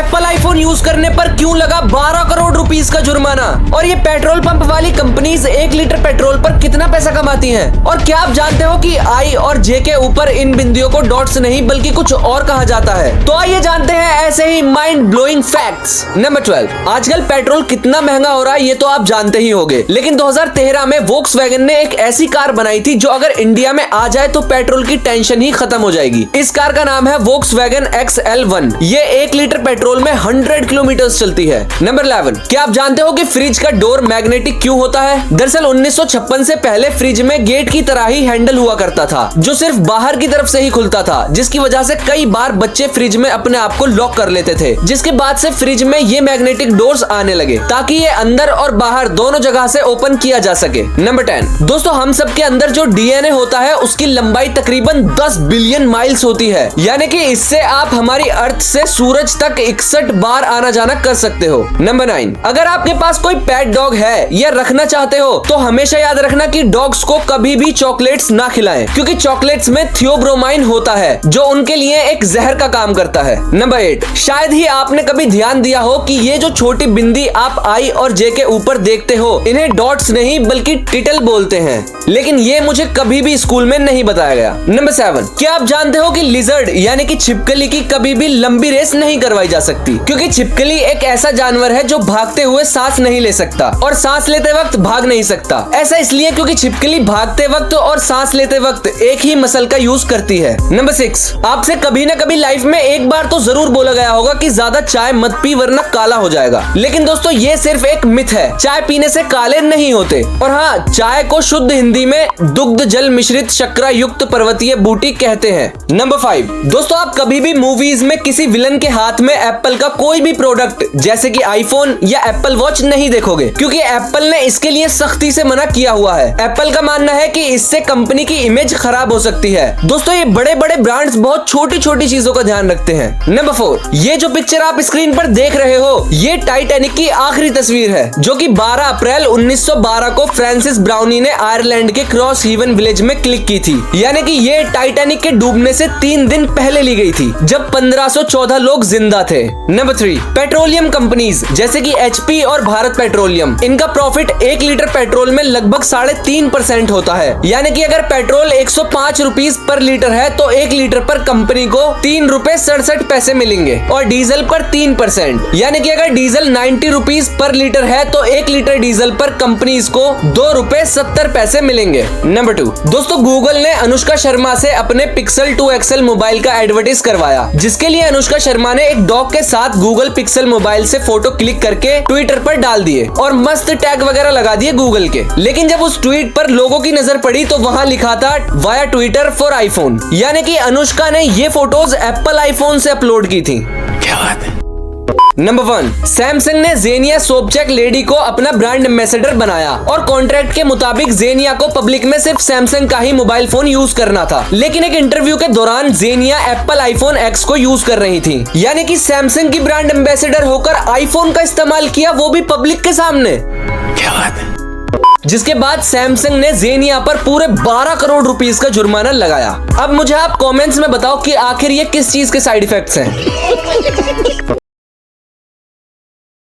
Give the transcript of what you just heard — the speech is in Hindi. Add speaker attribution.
Speaker 1: एप्पल आईफोन यूज करने पर क्यों लगा 12 करोड़ रुपीस का जुर्माना, और ये पेट्रोल पंप वाली कंपनीज 1 लीटर पेट्रोल पर कितना पैसा कमाती हैं, और क्या आप जानते हो कि आई और जे के ऊपर इन बिंदुओं को डॉट्स नहीं बल्कि कुछ और कहा जाता है। तो आइए जानते हैं ऐसे ही माइंड ब्लोइंग फैक्ट्स। नंबर 12, आजकल पेट्रोल कितना महंगा हो रहा है ये तो आप जानते ही होंगे, लेकिन 2013 में वोक्सवैगन ने एक ऐसी कार बनाई थी जो अगर इंडिया में आ जाए तो पेट्रोल की टेंशन ही खत्म हो जाएगी। इस कार का नाम है वोक्सवैगन XL1। ये 1 लीटर पेट्रोल में 100 किलोमीटर चलती है। नंबर 11, क्या आप जानते हो कि फ्रिज का डोर मैग्नेटिक क्यों होता है? दरअसल 1956 से पहले फ्रिज में गेट की तरह ही हैंडल हुआ करता था जो सिर्फ बाहर की तरफ से ही खुलता था, जिसकी वजह से कई बार बच्चे फ्रिज में अपने आप को लॉक कर लेते थे, जिसके बाद से फ्रिज में ये मैग्नेटिक डोर्स आने लगे ताकि ये अंदर और बाहर दोनों जगह से ओपन किया जा सके। नंबर 10, दोस्तों हम सब के अंदर जो डीएनए होता है उसकी लंबाई तकरीबन 10 बिलियन माइल्स होती है, यानी कि इससे आप हमारी अर्थ से सूरज तक 61 बार आना जाना कर सकते हो। नंबर 9, अगर आपके पास कोई पेट डॉग है या रखना चाहते हो तो हमेशा याद रखना कि डॉग्स को कभी भी चॉकलेट्स ना खिलाएं, क्योंकि चॉकलेट्स में थियोब्रोमाइन होता है जो उनके लिए एक जहर का काम करता है। नंबर 8, शायद ही आपने कभी ध्यान दिया हो कि ये जो छोटी बिंदी आप आई और जे के ऊपर देखते हो इन्हें डॉट्स नहीं बल्कि टिटल बोलते हैं, लेकिन ये मुझे कभी भी स्कूल में नहीं बताया गया। नंबर 7, क्या आप जानते हो कि लिजर्ड यानी कि छिपकली की कभी भी लंबी रेस नहीं करवाई जा सकती, क्योंकि छिपकली एक ऐसा जानवर है जो भागते हुए सांस नहीं ले सकता और सांस लेते वक्त भाग नहीं सकता। ऐसा इसलिए क्योंकि छिपकली भागते वक्त और सांस लेते वक्त एक ही मसल का यूज करती है। नंबर 6, आपसे कभी ना कभी लाइफ में एक बार तो जरूर बोला गया होगा कि ज्यादा चाय मत पी वरना काला हो जाएगा, लेकिन दोस्तों ये सिर्फ एक मिथ है। चाय पीने से काले नहीं होते, और हाँ, चाय को शुद्ध हिंदी में दुग्ध जल मिश्रित शक्करा युक्त पर्वतीय बूटी कहते हैं। नंबर 5, दोस्तों आप कभी भी मूवीज में किसी विलन के हाथ में एप्पल का कोई भी प्रोडक्ट जैसे कि आईफोन या एप्पल वॉच नहीं देखोगे, क्योंकि एप्पल ने इसके लिए सख्ती से मना किया हुआ है। एप्पल का मानना है कि इससे कंपनी की इमेज खराब हो सकती है। दोस्तों ये बड़े बड़े ब्रांड्स बहुत छोटी छोटी चीजों का ध्यान रखते हैं। नंबर 4, ये जो पिक्चर आप स्क्रीन पर देख रहे हो ये टाइटैनिक की आखिरी तस्वीर है जो कि 12 अप्रैल 1912 को फ्रांसिस ब्राउनी ने आयरलैंड के क्रॉस हेवन विलेज में क्लिक की थी, यानी कि ये टाइटैनिक के डूबने से 3 दिन पहले ली गई थी जब 1514 लोग जिंदा थे। नंबर 3, पेट्रोलियम कंपनीज जैसे कि HP और भारत पेट्रोलियम, इनका प्रॉफिट 1 लीटर पेट्रोल में लगभग 3.5% होता है, यानी कि अगर पेट्रोल 105 रुपीस पर लीटर है तो 1 लीटर पर कंपनी को 3 रुपए 67 पैसे मिलेंगे, और डीजल पर 3%, यानी कि अगर डीजल 90 रुपीस पर लीटर है तो 1 लीटर डीजल पर कंपनीज को 2 रुपए 70 पैसे मिलेंगे। नंबर 2, दोस्तों गूगल ने अनुष्का शर्मा से अपने पिक्सल 2 XL मोबाइल का एडवर्टाइज करवाया, जिसके लिए अनुष्का शर्मा ने एक डॉग के साथ गूगल पिक्सल मोबाइल से फोटो क्लिक करके ट्विटर पर डाल दिए और मस्त टैग वगैरह लगा दिए गूगल के। लेकिन जब उस ट्वीट पर लोगों की नजर पड़ी तो वहां लिखा था वाया ट्विटर फॉर आईफोन, यानी कि अनुष्का ने ये फोटोज एप्पल आईफोन से अपलोड की थी। क्या बात है। नंबर 1, सैमसंग ने जेनिया सोपचेक लेडी को अपना ब्रांड एम्बेसडर बनाया और कॉन्ट्रैक्ट के मुताबिक जेनिया को पब्लिक में सिर्फ सैमसंग का ही मोबाइल फोन यूज करना था, लेकिन एक इंटरव्यू के दौरान जेनिया एप्पल आईफोन X को यूज कर रही थी, यानी कि सैमसंग की ब्रांड एम्बेसडर होकर आईफोन का इस्तेमाल किया, वो भी पब्लिक के सामने। क्या बात है। जिसके बाद सैमसंग ने जेनिया पर पूरे 12 करोड़ रुपीस का जुर्माना लगाया। अब मुझे आप कमेंट्स में बताओ कि आखिर ये किस चीज के साइड इफेक्ट्स हैं।